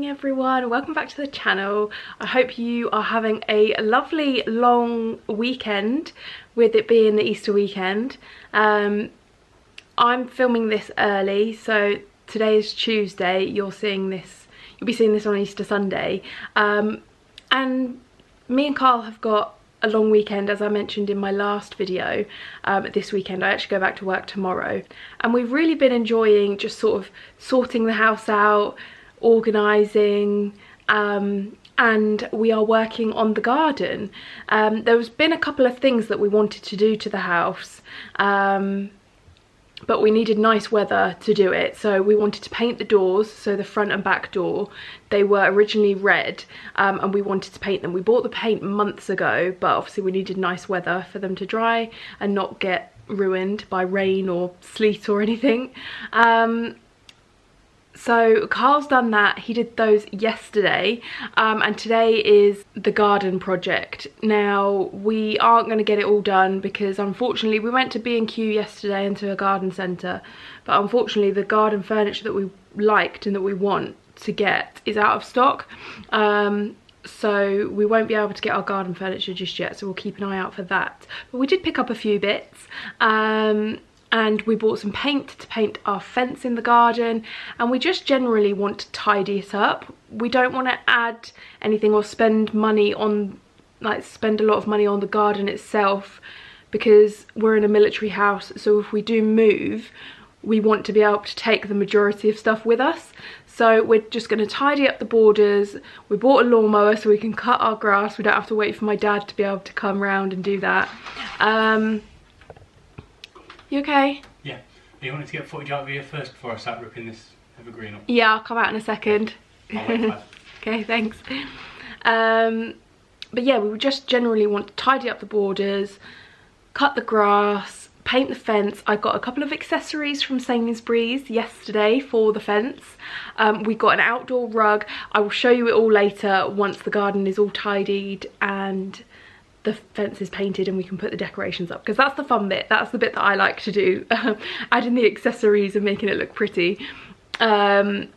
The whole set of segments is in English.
morning everyone, welcome back to the channel. I hope you are having a lovely long weekend, with it being the Easter weekend. I'm filming this early, so today is Tuesday. You'll be seeing this on Easter Sunday, and me and Carl have got a long weekend, as I mentioned in my last video. This weekend I actually go back to work tomorrow, and we've really been enjoying just sort of sorting the house out, organising, and we are working on the garden. There's been a couple of things that we wanted to do to the house, but we needed nice weather to do it. So we wanted to paint the doors, so the front and back door. They were originally red, and we wanted to paint them. We bought the paint months ago, but obviously we needed nice weather for them to dry and not get ruined by rain or sleet or anything. So Carl's done that. He did those yesterday, and today is the garden project. Now, we aren't going to get it all done because unfortunately we went to B&Q yesterday into a garden centre, but unfortunately the garden furniture that we liked and that we want to get is out of stock, so we won't be able to get our garden furniture just yet, so we'll keep an eye out for that. But we did pick up a few bits, and we bought some paint to paint our fence in the garden, and we just generally want to tidy it up. We don't want to add anything or spend money on, like, spend a lot of money on the garden itself, because we're in a military house, so if we do move, we want to be able to take the majority of stuff with us. So we're just going to tidy up the borders. We bought a lawnmower so we can cut our grass. We don't have to wait for my dad to be able to come round and do that. You okay? Yeah. You wanted to get footage out of here first before I start ripping this evergreen up? Yeah, I'll come out in a second. I'll wait 5. Okay, thanks. But yeah, we would just generally want to tidy up the borders, cut the grass, paint the fence. I got a couple of accessories from Sainsbury's yesterday for the fence. We got an outdoor rug. I will show you it all later once the garden is all tidied and the fence is painted and we can put the decorations up, because that's the fun bit. That's the bit that I like to do, adding the accessories and making it look pretty. I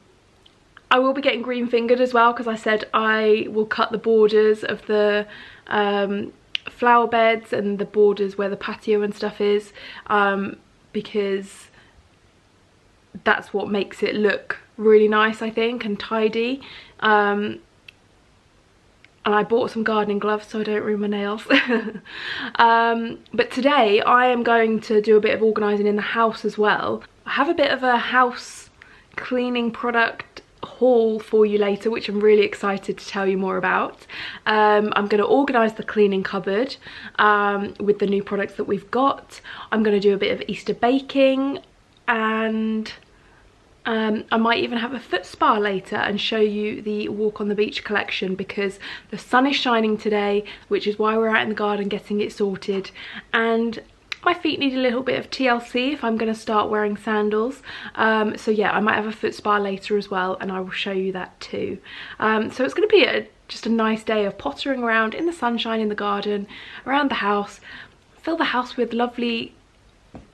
will be getting green fingered as well, because I said I will cut the borders of the flower beds and the borders where the patio and stuff is, because that's what makes it look really nice, I think, and tidy. And I bought some gardening gloves so I don't ruin my nails. But today I am going to do a bit of organising in the house as well. I have a bit of a house cleaning product haul for you later, which I'm really excited to tell you more about. I'm going to organise the cleaning cupboard with the new products that we've got. I'm going to do a bit of Easter baking, and I might even have a foot spa later and show you the Walk on the Beach collection, because the sun is shining today, which is why we're out in the garden getting it sorted, and my feet need a little bit of TLC if I'm going to start wearing sandals. So yeah, I might have a foot spa later as well, and I will show you that too. So it's going to be just a nice day of pottering around in the sunshine in the garden, around the house, fill the house with lovely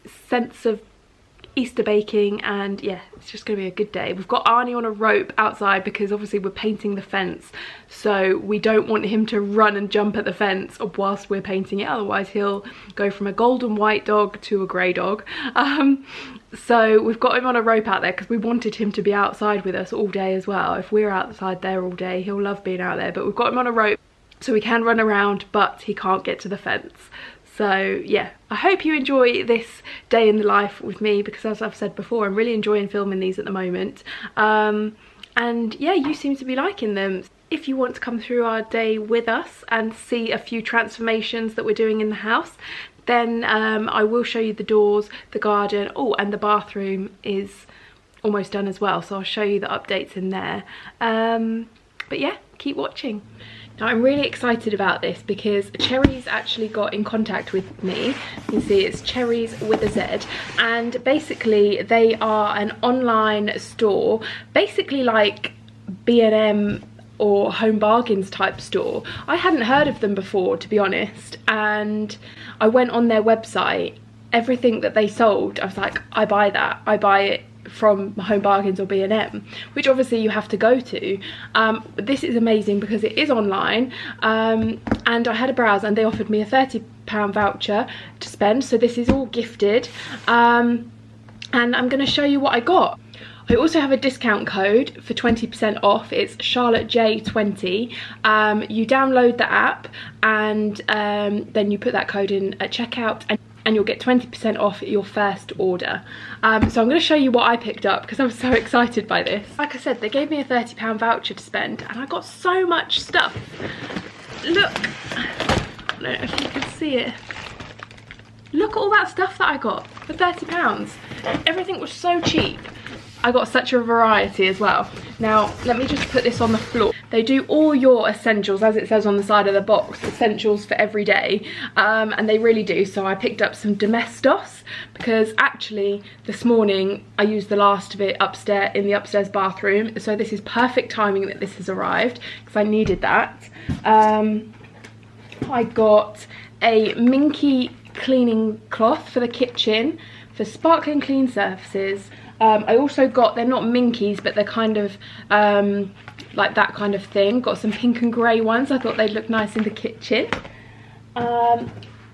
scents of Easter baking, and yeah, it's just gonna be a good day. We've got Arnie on a rope outside because obviously we're painting the fence, so we don't want him to run and jump at the fence whilst we're painting it, otherwise he'll go from a golden white dog to a grey dog. So we've got him on a rope out there because we wanted him to be outside with us all day as well. If we're outside there all day, he'll love being out there, but we've got him on a rope so we can run around, but he can't get to the fence. So yeah, I hope you enjoy this day in the life with me, because as I've said before, I'm really enjoying filming these at the moment. And yeah, you seem to be liking them. If you want to come through our day with us and see a few transformations that we're doing in the house, then I will show you the doors, the garden, oh, and the bathroom is almost done as well, so I'll show you the updates in there. But yeah, keep watching. Now, I'm really excited about this because CHERRYZ actually got in contact with me. You can see it's CHERRYZ with a Z, and basically they are an online store, basically like B&M or Home Bargains type store. I hadn't heard of them before, to be honest, and I went on their website. Everything that they sold, I was like, I buy that, I buy it from Home Bargains or B&M, which obviously you have to go to. This is amazing because it is online, and I had a browse and they offered me a £30 voucher to spend, so this is all gifted, and I'm going to show you what I got. I also have a discount code for 20% off. It's CharlotteJ20. You download the app and then you put that code in at checkout, and you'll get 20% off your first order. So I'm going to show you what I picked up because I'm so excited by this. Like I said, they gave me a £30 voucher to spend and I got so much stuff. Look, I don't know if you can see it. Look at all that stuff that I got for £30. Everything was so cheap. I got such a variety as well. Now, let me just put this on the floor. They do all your essentials, as it says on the side of the box, essentials for every day, and they really do. So I picked up some Domestos because actually this morning I used the last of it upstairs in the upstairs bathroom. So this is perfect timing that this has arrived because I needed that. I got a Minky cleaning cloth for the kitchen for sparkling clean surfaces. I also got, they're not Minkies, but they're kind of like that kind of thing. Got some pink and grey ones. I thought they'd look nice in the kitchen.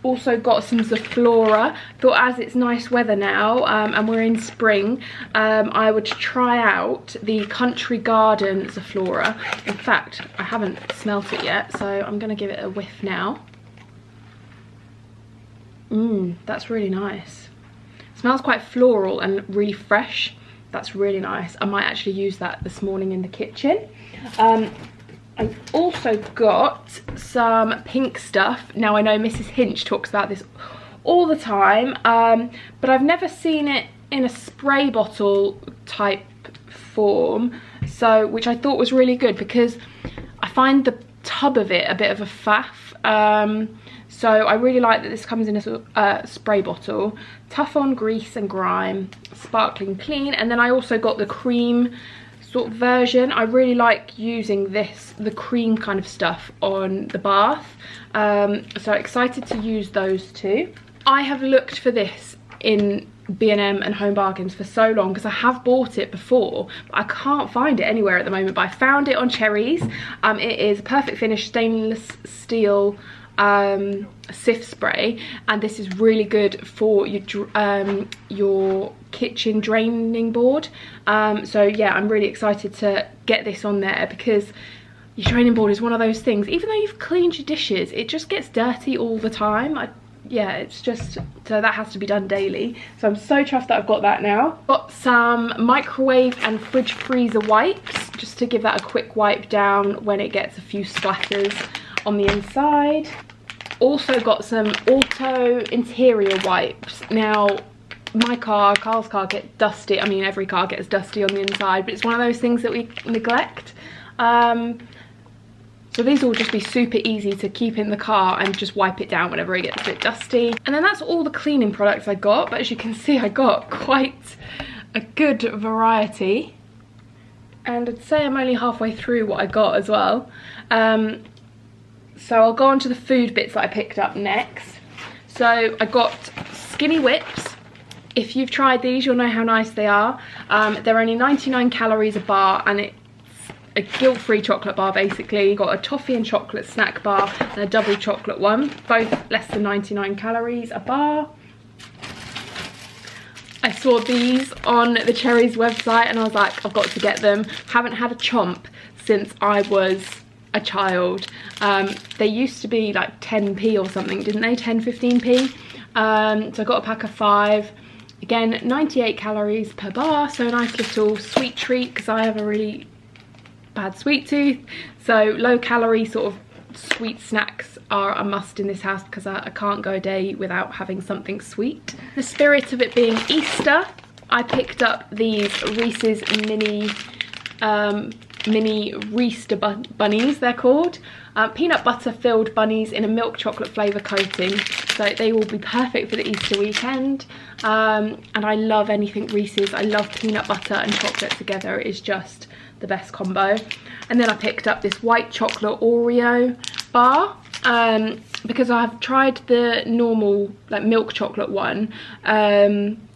Also got some Zaflora. Thought as it's nice weather now and we're in spring, I would try out the Country Garden Zaflora. In fact, I haven't smelt it yet, so I'm going to give it a whiff now. That's really nice. Smells quite floral and really fresh. That's really nice. I might actually use that this morning in the kitchen. I also got some pink stuff. Now I know Mrs. Hinch talks about this all the time, but I've never seen it in a spray bottle type form, so which I thought was really good because I find the tub of it a bit of a faff. So I really like that this comes in a spray bottle. Tough on grease and grime, sparkling clean. And then I also got the cream sort of version. I really like using this, the cream kind of stuff on the bath. So excited to use those two. I have looked for this in B&M and Home Bargains for so long because I have bought it before, but I can't find it anywhere at the moment. But I found it on Cherries. It is perfect finish stainless steel sift spray, and this is really good for your kitchen draining board. So yeah, I'm really excited to get this on there because your draining board is one of those things, even though you've cleaned your dishes, it just gets dirty all the time. Yeah, it's just, so that has to be done daily. So I'm so chuffed that I've got that now. Got some microwave and fridge freezer wipes just to give that a quick wipe down when it gets a few splatters on the inside. Also got some auto interior wipes. Now Carl's car gets dusty. I mean, every car gets dusty on the inside, but it's one of those things that we neglect. So these will just be super easy to keep in the car and just wipe it down whenever it gets a bit dusty. And then that's all the cleaning products I got, but as you can see, I got quite a good variety. And I'd say I'm only halfway through what I got as well. So I'll go on to the food bits that I picked up next. So I got Skinny Whips. If you've tried these, you'll know how nice they are. They're only 99 calories a bar, and it's a guilt-free chocolate bar basically. You got a toffee and chocolate snack bar and a double chocolate one, both less than 99 calories a bar. I saw these on the Cherries website and I was like, I've got to get them. Haven't had a chomp since I was a child. They used to be like 10p or something, didn't they? 10, 15p. So I got a pack of 5. Again, 98 calories per bar, so a nice little sweet treat because I have a really bad sweet tooth. So low calorie sort of sweet snacks are a must in this house because I can't go a day without having something sweet. The spirit of it being Easter, I picked up these Reese's mini Reester bunnies, they're called. Peanut butter filled bunnies in a milk chocolate flavour coating. So they will be perfect for the Easter weekend. And I love anything Reese's. I love peanut butter and chocolate together. It is just the best combo. And then I picked up this white chocolate Oreo bar because I've tried the normal like milk chocolate one. And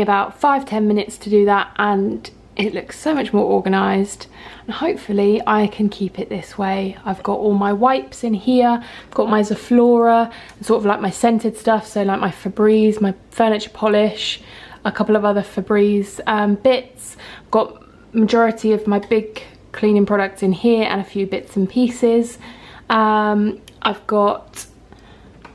me about 5-10 minutes to do that, and it looks so much more organised, and hopefully I can keep it this way. I've got all my wipes in here, I've got my Zaflora, sort of like my scented stuff, so like my Febreze, my furniture polish, a couple of other Febreze bits. I've got majority of my big cleaning products in here and a few bits and pieces. I've got,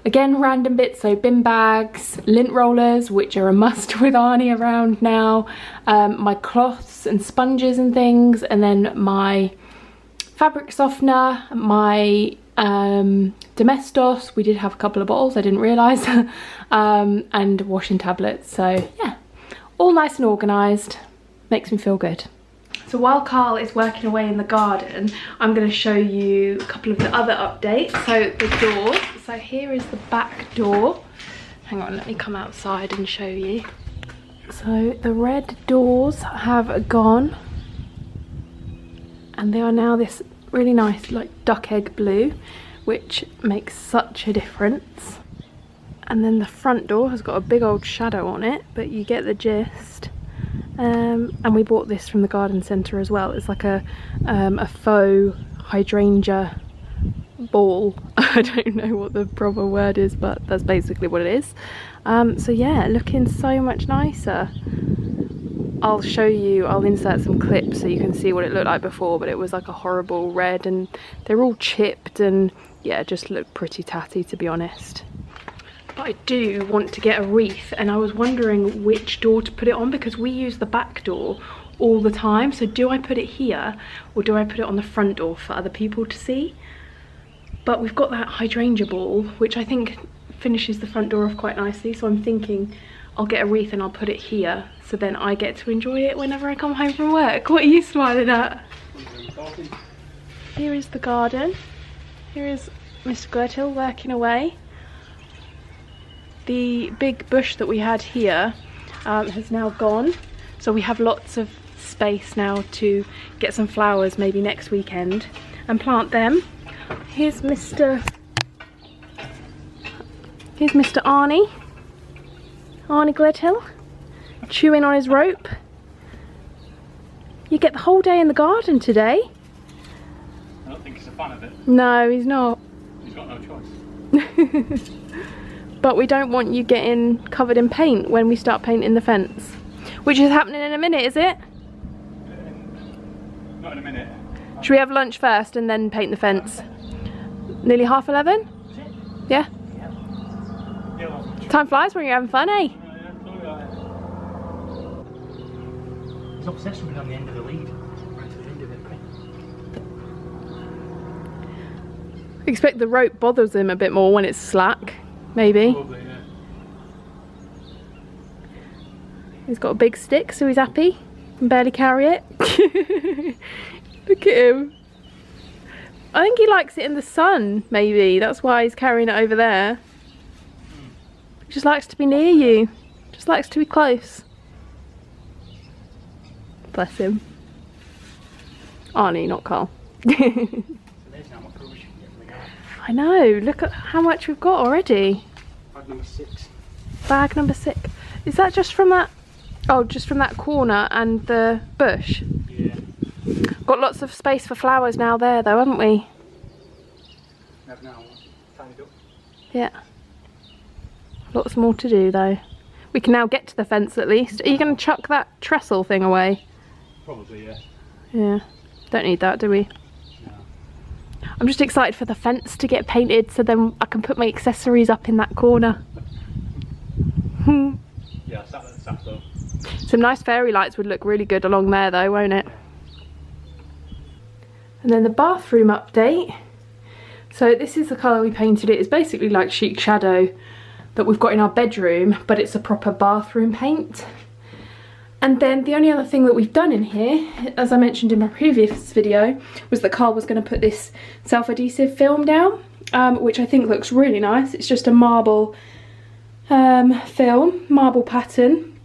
again, random bits, so bin bags, lint rollers, which are a must with Arnie around now, my cloths and sponges and things, and then my fabric softener, my Domestos, we did have a couple of bottles, I didn't realise, and washing tablets. So yeah, all nice and organised, makes me feel good. So while Carl is working away in the garden, I'm going to show you a couple of the other updates. So the door, so here is the back door. Hang on, let me come outside and show you. So the red doors have gone, and they are now this really nice like duck egg blue, which makes such a difference. And then the front door has got a big old shadow on it, but you get the gist. And we bought this from the garden centre as well. It's like a faux hydrangea ball. I don't know what the proper word is, but that's basically what it is. So yeah, looking so much nicer. I'll show you, I'll insert some clips so you can see what it looked like before, but it was like a horrible red, and they're all chipped, and yeah, it just looked pretty tatty, to be honest. But I do want to get a wreath, and I was wondering which door to put it on, because we use the back door all the time. So do I put it here, or do I put it on the front door for other people to see? But we've got that hydrangea ball, which I think finishes the front door off quite nicely. So I'm thinking I'll get a wreath and I'll put it here, so then I get to enjoy it whenever I come home from work. What are you smiling at? Here is the garden. Here is Mr. Gertil working away. The big bush that we had here has now gone, so we have lots of space now to get some flowers maybe next weekend and plant them. Here's Mr. Arnie Gledhill, chewing on his rope. You get the whole day in the garden today. I don't think he's a fan of it. No, he's not. He's got no choice. But we don't want you getting covered in paint when we start painting the fence. Which is happening in a minute, is it? Not in a minute. Should we have lunch first and then paint the fence? Nearly 11:30? Yeah? Yeah. Time flies when you're having fun, eh? He's obsessed with on the end of the lead. Right to the end of it. I expect the rope bothers him a bit more when it's slack. Maybe. Probably, yeah. He's got a big stick, so he's happy. He can barely carry it. Look at him. I think he likes it in the sun, maybe. That's why he's carrying it over there. He just likes to be near you. Just likes to be close. Bless him. Arnie, not Carl. I know, look at how much we've got already. Bag number 6. Bag number 6. Is that just from that? Oh, just from that corner and the bush? Yeah. Got lots of space for flowers now there though, haven't we? We have now. Tidied up. Yeah. Lots more to do though. We can now get to the fence at least. Are you going to chuck that trestle thing away? Probably, yeah. Yeah. Don't need that, do we? I'm just excited for the fence to get painted, so then I can put my accessories up in that corner. Yeah, I sat at the sap though. Some nice fairy lights would look really good along there though, won't it? And then the bathroom update. So this is the colour we painted it. It's basically like Chic Shadow that we've got in our bedroom, but it's a proper bathroom paint. And then the only other thing that we've done in here, as I mentioned in my previous video, was that Carl was going to put this self-adhesive film down, which I think looks really nice. It's just a marble film, marble pattern,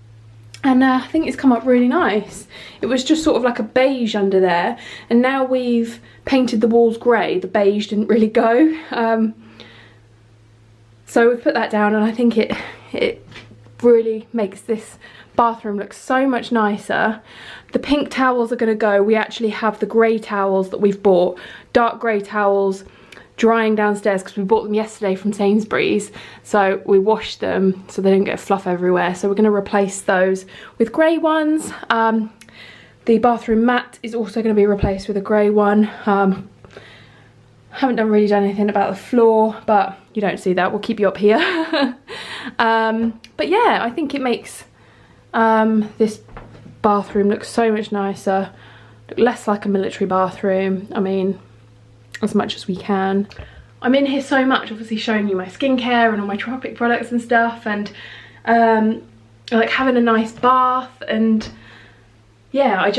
and I think it's come up really nice. It was just sort of like a beige under there, and now we've painted the walls grey. The beige didn't really go, so we've put that down, and I think it really makes this bathroom look so much nicer. The pink towels are going to go. We actually have the grey towels that we've bought, dark grey towels, drying downstairs because we bought them yesterday from Sainsbury's. So we washed them so they don't get fluff everywhere. So we're going to replace those with grey ones. The bathroom mat is also going to be replaced with a grey one. Haven't really done anything about the floor, but you don't see that. We'll keep you up here. But yeah, I think it makes this bathroom look so much nicer, look less like a military bathroom. I mean, as much as we can. I'm in here so much, obviously showing you my skincare and all my Tropic products and stuff, and like having a nice bath. And yeah,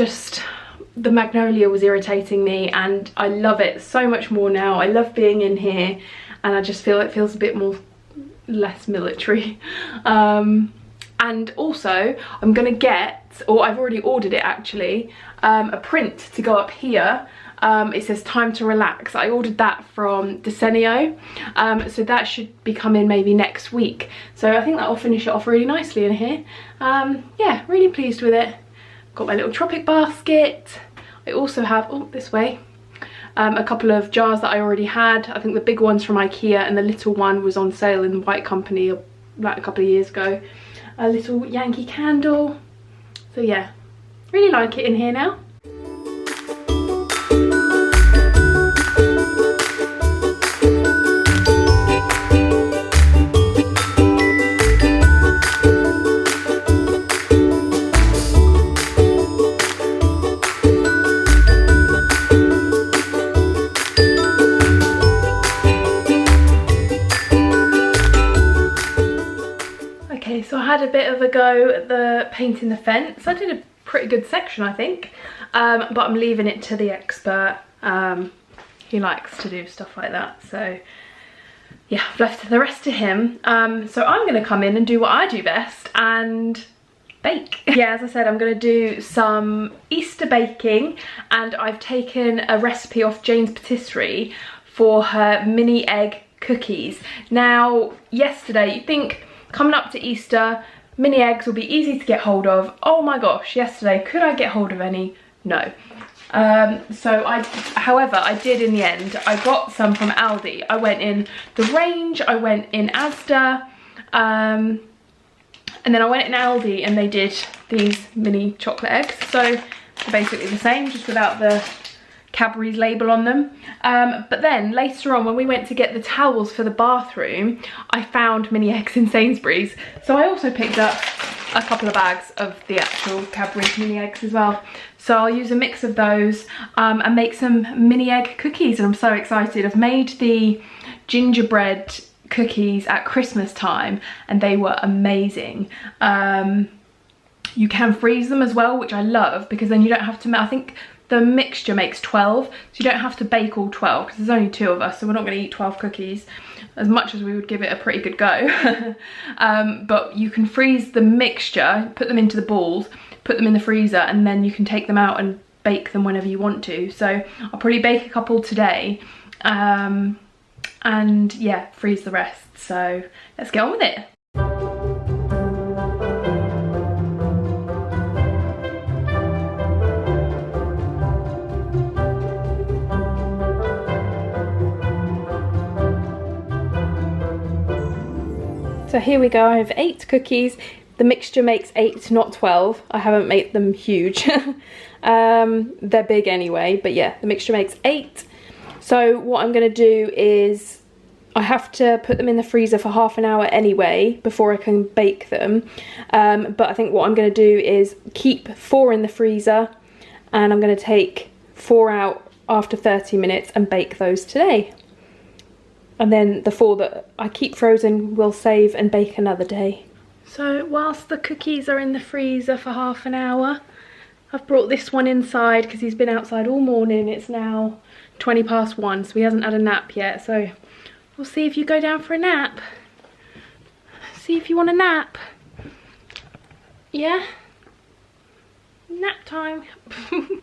the magnolia was irritating me, and I love it so much more now. I love being in here, and I just feel it feels a bit more less military. And also I'm gonna get, or I've already ordered it actually, a print to go up here. It says time to relax. I ordered that from Desenio, so that should be coming maybe next week. So I think that'll finish it off really nicely in here. Yeah, really pleased with it. Got my little Tropic basket. I also have, oh, this way, a couple of jars that I already had. I think the big one's from IKEA and the little one was on sale in the White Company like a couple of years ago. A little Yankee candle. So yeah, really like it in here now. So I had a bit of a go at the painting the fence. I did a pretty good section, I think, but I'm leaving it to the expert. He likes to do stuff like that, so yeah, I've left the rest to him. So I'm going to come in and do what I do best and bake. Yeah, as I said, I'm going to do some Easter baking, and I've taken a recipe off Jane's Patisserie for her mini egg cookies. Now, yesterday, you think coming up to Easter, mini eggs will be easy to get hold of. Oh my gosh, yesterday, could I get hold of any? No. However, I did in the end. I got some from Aldi. I went in the range, I went in Asda, and then I went in Aldi and they did these mini chocolate eggs. So they're basically the same, just without the Cadbury's label on them. But then later on, when we went to get the towels for the bathroom, I found mini eggs in Sainsbury's. So I also picked up a couple of bags of the actual Cadbury's mini eggs as well. So I'll use a mix of those and make some mini egg cookies, and I'm so excited. I've made the gingerbread cookies at Christmas time and they were amazing. You can freeze them as well, which I love, because then you don't have to, I think the mixture makes 12, so you don't have to bake all 12 because there's only 2 of us, so we're not going to eat 12 cookies, as much as we would give it a pretty good go. But you can freeze the mixture, put them into the balls, put them in the freezer, and then you can take them out and bake them whenever you want to. So I'll probably bake a couple today, and yeah, freeze the rest. So let's get on with it. So here we go, I have 8 cookies. The mixture makes 8, not 12. I haven't made them huge. They're big anyway, but yeah, the mixture makes 8. So what I'm gonna do is, I have to put them in the freezer for half an hour anyway before I can bake them. But I think what I'm gonna do is keep 4 in the freezer, and I'm gonna take 4 out after 30 minutes and bake those today. And then the 4 that I keep frozen will save and bake another day. So whilst the cookies are in the freezer for half an hour, I've brought this one inside because he's been outside all morning. It's now 20 past 1, so he hasn't had a nap yet. So we'll see if you go down for a nap. See if you want a nap. Yeah? Nap time.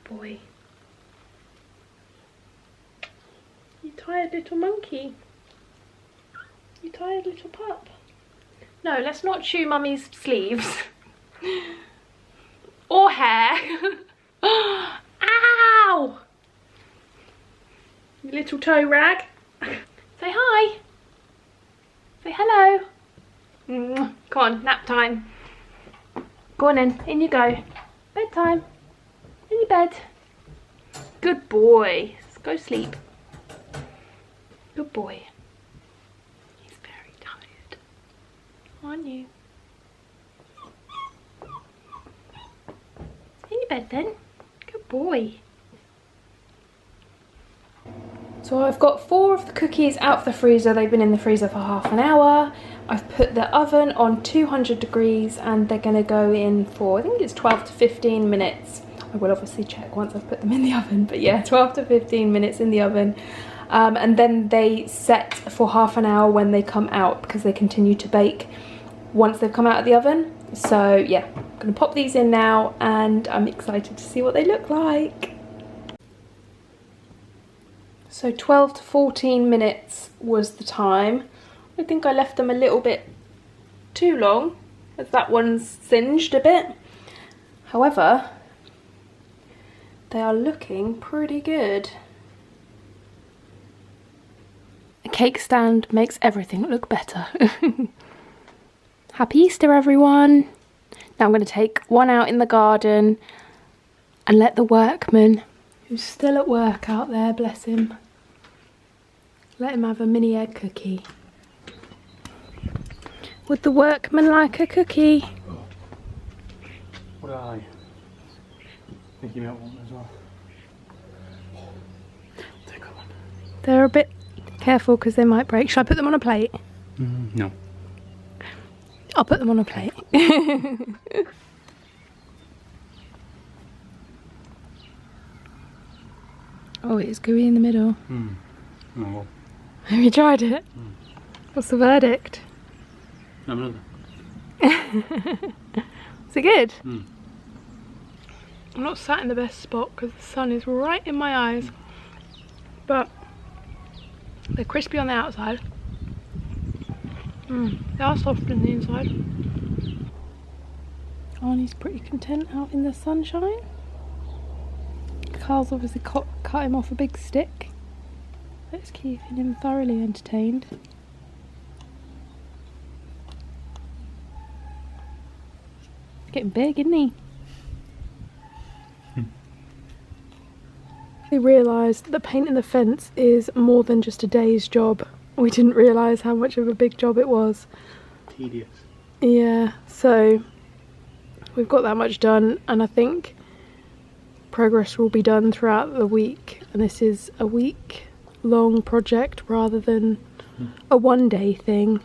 Boy. You tired little monkey. You tired little pup? No, let's not chew Mummy's sleeves. Or hair. Ow! You little toe rag. Say hi. Say hello. Come on, nap time. Go on in you go. Bedtime. In your bed. Good boy. Let's go sleep. Good boy. He's very tired. Aren't you? In your bed then. Good boy. So I've got 4 of the cookies out of the freezer. They've been in the freezer for half an hour. I've put the oven on 200 degrees and they're going to go in for, I think it's 12 to 15 minutes. I will obviously check once I've put them in the oven, but yeah, 12 to 15 minutes in the oven. And then they set for half an hour when they come out, because they continue to bake once they've come out of the oven. So yeah, I'm going to pop these in now and I'm excited to see what they look like. So 12 to 14 minutes was the time. I think I left them a little bit too long, as that one's singed a bit. However, they are looking pretty good. A cake stand makes everything look better. Happy Easter, everyone. Now I'm going to take one out in the garden and let the workman, who's still at work out there, bless him, let him have a mini egg cookie. Would the workman like a cookie? Would I? Think you might want as well. Take one. They're a bit careful because they might break. Should I put them on a plate? No. I'll put them on a plate. Oh, it's gooey in the middle. Oh. Have you tried it? What's the verdict? Another. Is it good? I'm not sat in the best spot because the sun is right in my eyes, but they're crispy on the outside. They are soft in the inside. Arnie's pretty content out in the sunshine. Carl's obviously cut him off a big stick. That's keeping him thoroughly entertained. Getting big, isn't he? We realised that painting the fence is more than just a day's job. We didn't realise how much of a big job it was. Tedious. Yeah, so we've got that much done, and I think progress will be done throughout the week, and this is a week-long project rather than a one-day thing.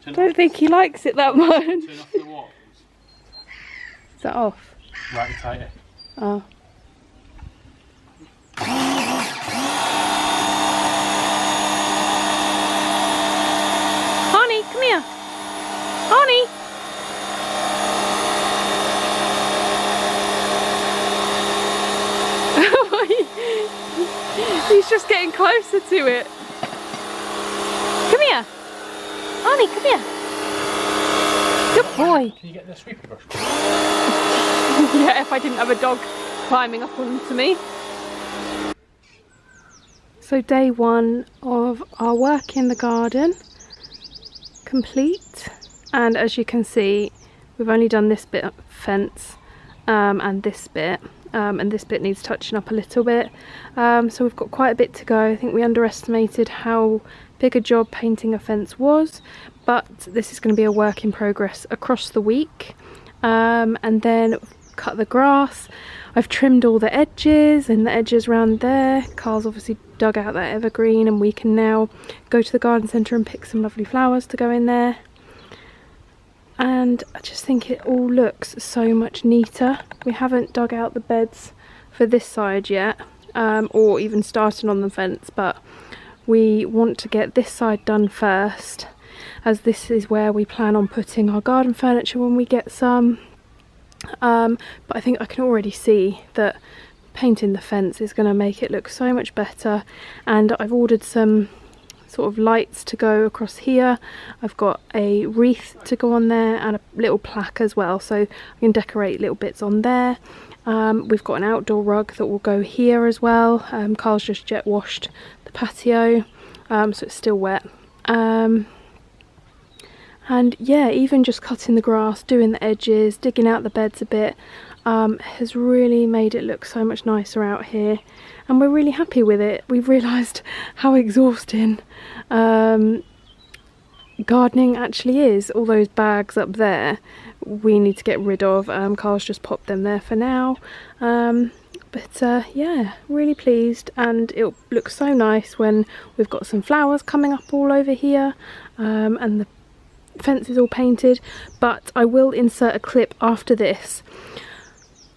I don't think he likes it that much. Turn off the water. Is that off? Right tighter. Oh. Honey, come here. Honey. He's just getting closer to it. Come here. Honey, come here. Good boy. Can you get the sweeper brush? Yeah, if I didn't have a dog climbing up onto me. So day 1 of our work in the garden complete, and as you can see we've only done this bit of fence and this bit needs touching up a little bit, so we've got quite a bit to go. I think we underestimated how big a job painting a fence was, but this is going to be a work in progress across the week. And then cut the grass. I've trimmed all the edges and the edges around there. Carl's obviously dug out that evergreen, and we can now go to the garden centre and pick some lovely flowers to go in there. And I just think it all looks so much neater. We haven't dug out the beds for this side yet, or even started on the fence, but we want to get this side done first, as this is where we plan on putting our garden furniture when we get some. But I think I can already see that painting the fence is going to make it look so much better, and I've ordered some sort of lights to go across here. I've got a wreath to go on there and a little plaque as well, so I can decorate little bits on there. We've got an outdoor rug that will go here as well. Carl's just jet washed the patio, so it's still wet. And yeah, even just cutting the grass, doing the edges, digging out the beds a bit, has really made it look so much nicer out here, and we're really happy with it. We've realised how exhausting gardening actually is. All those bags up there we need to get rid of. Carl's just popped them there for now, but yeah, really pleased, and it looks so nice when we've got some flowers coming up all over here, and the fence is all painted. But I will insert a clip after this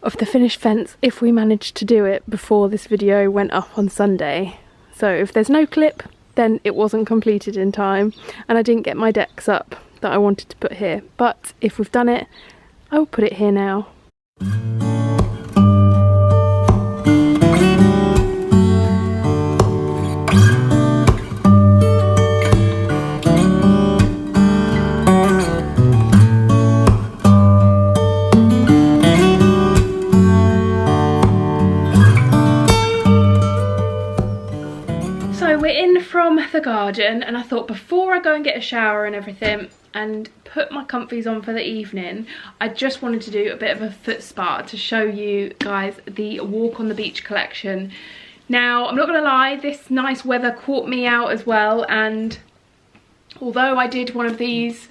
of the finished fence if we manage to do it before this video went up on Sunday. So if there's no clip, then it wasn't completed in time and I didn't get my decks up that I wanted to put here. But if we've done it, I will put it here now. From the garden, and I thought before I go and get a shower and everything and put my comfies on for the evening, I just wanted to do a bit of a foot spa to show you guys the Walk on the Beach collection. Now, I'm not gonna lie, this nice weather caught me out as well, and although I did one of these,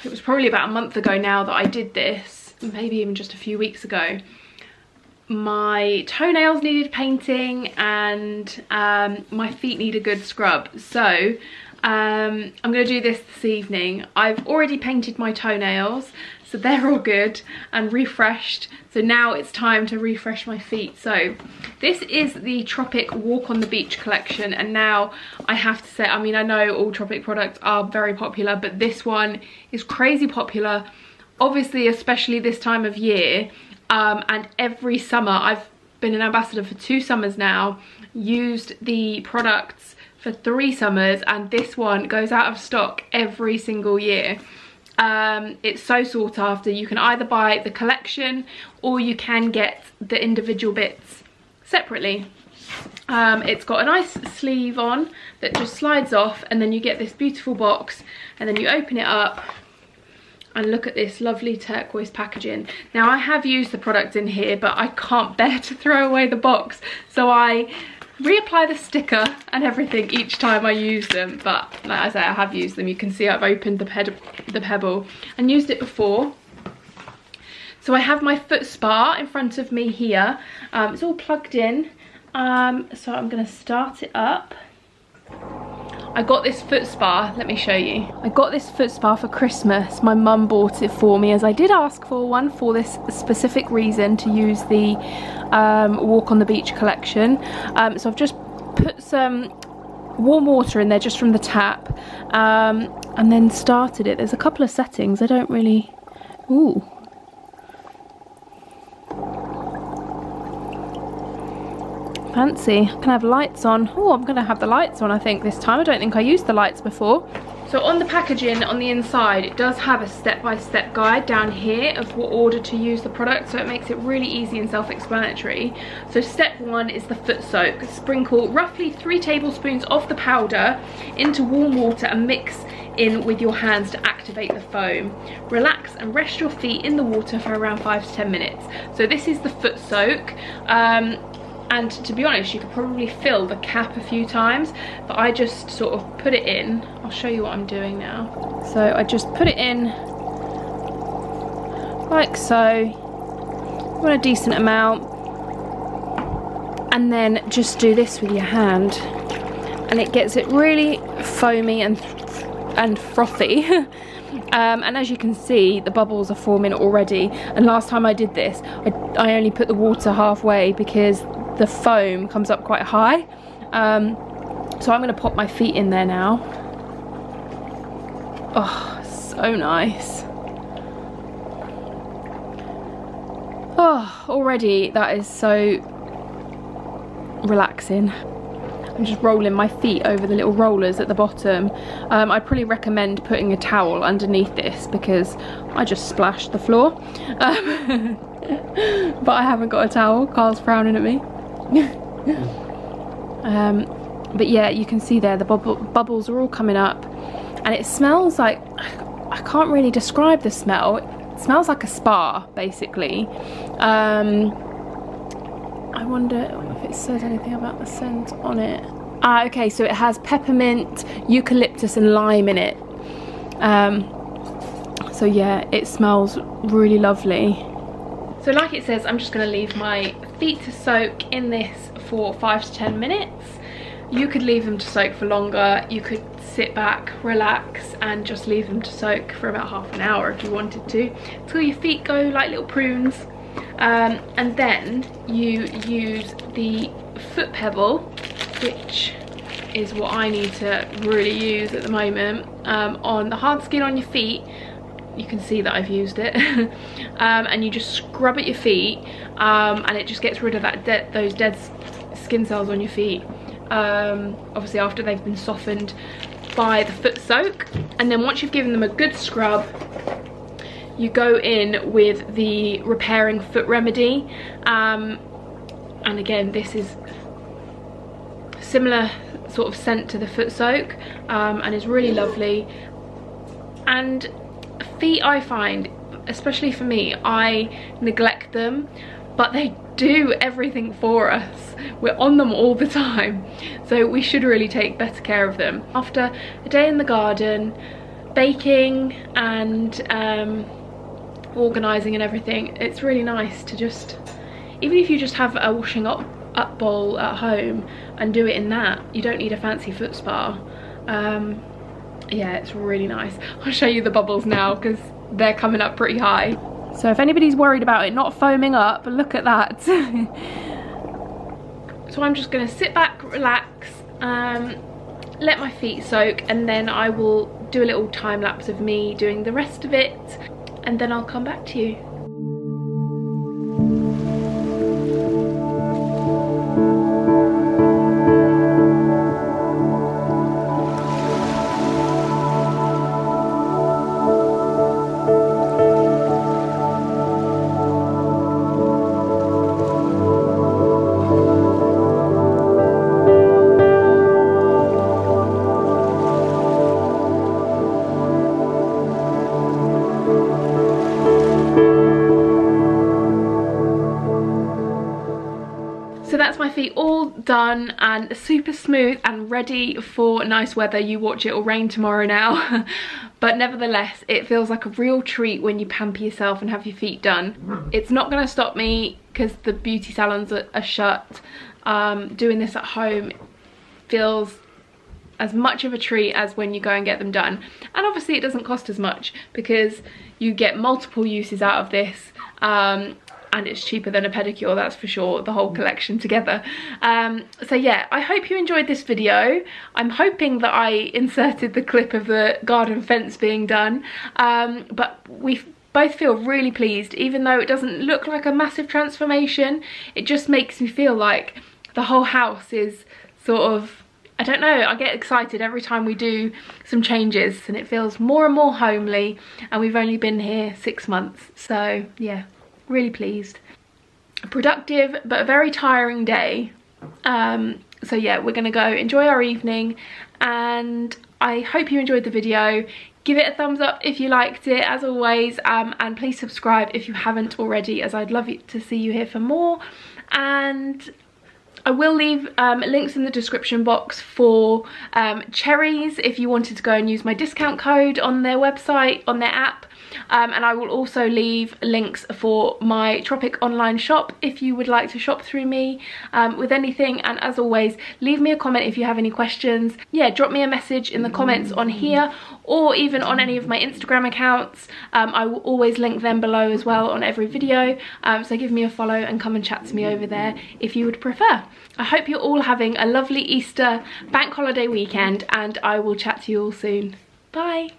it was probably about a month ago now that I did this, maybe even just a few weeks ago, my toenails needed painting and my feet need a good scrub. So I'm going to do this evening. I've already painted my toenails, so they're all good and refreshed. So now it's time to refresh my feet. So this is the Tropic Walk on the Beach collection, and now I have to say, I mean, I know all Tropic products are very popular, but this one is crazy popular, obviously, especially this time of year. And every summer, I've been an ambassador for 2 summers now, used the products for 3 summers, and this one goes out of stock every single year. It's so sought after. You can either buy the collection or you can get the individual bits separately. It's got a nice sleeve on that just slides off, and then you get this beautiful box, and then you open it up. And look at this lovely turquoise packaging. Now, I have used the products in here, but I can't bear to throw away the box. So I reapply the sticker and everything each time I use them. But like I say, I have used them. You can see I've opened the pebble and used it before. So I have my foot spa in front of me here. It's all plugged in. So I'm gonna start it up. I got this foot spa, let me show you. I got this foot spa for Christmas. My mum bought it for me, as I did ask for one for this specific reason, to use the Walk on the Beach collection. So I've just put some warm water in there just from the tap, and then started it. There's a couple of settings, I don't really, ooh. Fancy. I can have lights on. Oh, I'm going to have the lights on, I think, this time. I don't think I used the lights before. So on the packaging on the inside, it does have a step-by-step guide down here of what order to use the product, so it makes it really easy and self-explanatory. So step 1 is the foot soak. Sprinkle roughly 3 tablespoons of the powder into warm water and mix in with your hands to activate the foam. Relax and rest your feet in the water for around 5 to 10 minutes. So this is the foot soak. And to be honest, you could probably fill the cap a few times, but I just sort of put it in. I'll show you what I'm doing now. So I just put it in like so. You want a decent amount, and then just do this with your hand, and it gets it really foamy and frothy. And as you can see, the bubbles are forming already, and last time I did this, I only put the water halfway because the foam comes up quite high. So I'm going to pop my feet in there now. Oh, so nice. Oh, already that is so relaxing. I'm just rolling my feet over the little rollers at the bottom. I'd probably recommend putting a towel underneath this because I just splashed the floor. But I haven't got a towel. Carl's frowning at me. But yeah, you can see there the bubbles are all coming up, and it smells like, I can't really describe the smell. It smells like a spa, basically. I wonder if it says anything about the scent on it. Okay, so it has peppermint, eucalyptus and lime in it. So yeah, it smells really lovely. So like it says, I'm just going to leave my feet to soak in this for 5 to 10 minutes. You could leave them to soak for longer. You could sit back, relax, and just leave them to soak for about half an hour if you wanted to, till your feet go like little prunes. And then you use the foot pebble, which is what I need to really use at the moment, on the hard skin on your feet. You can see that I've used it. And you just scrub at your feet, and it just gets rid of those dead skin cells on your feet, obviously after they've been softened by the foot soak. And then once you've given them a good scrub, you go in with the repairing foot remedy, and again, this is similar sort of scent to the foot soak, and is really lovely. And feet, I find, especially for me, I neglect them, but they do everything for us. We're on them all the time, so we should really take better care of them. After a day in the garden, baking and organising and everything, it's really nice to just, even if you just have a washing up bowl at home and do it in that, you don't need a fancy foot spa. Yeah, it's really nice. I'll show you the bubbles now because they're coming up pretty high. So if anybody's worried about it not foaming up, look at that. So I'm just going to sit back, relax, let my feet soak, and then I will do a little time lapse of me doing the rest of it, and then I'll come back to you. So that's my feet all done and super smooth and ready for nice weather. You watch it will rain tomorrow now. But nevertheless, it feels like a real treat when you pamper yourself and have your feet done. It's not going to stop me because the beauty salons are shut. Doing this at home feels as much of a treat as when you go and get them done. And obviously it doesn't cost as much because you get multiple uses out of this. And it's cheaper than a pedicure, that's for sure, the whole collection together. So yeah, I hope you enjoyed this video. I'm hoping that I inserted the clip of the garden fence being done, but we both feel really pleased. Even though it doesn't look like a massive transformation, it just makes me feel like the whole house is sort of, I don't know, I get excited every time we do some changes, and it feels more and more homely, and we've only been here 6 months, so yeah. Really pleased. A productive but a very tiring day. So yeah, we're gonna go enjoy our evening, and I hope you enjoyed the video. Give it a thumbs up if you liked it, as always, and please subscribe if you haven't already, as I'd love to see you here for more. And I will leave links in the description box for Cherries if you wanted to go and use my discount code on their website, on their app. And I will also leave links for my Tropic online shop if you would like to shop through me with anything. And as always, leave me a comment if you have any questions. Yeah, drop me a message in the comments on here, or even on any of my Instagram accounts. I will always link them below as well on every video. So give me a follow and come and chat to me over there if you would prefer. I hope you're all having a lovely Easter bank holiday weekend, and I will chat to you all soon. Bye.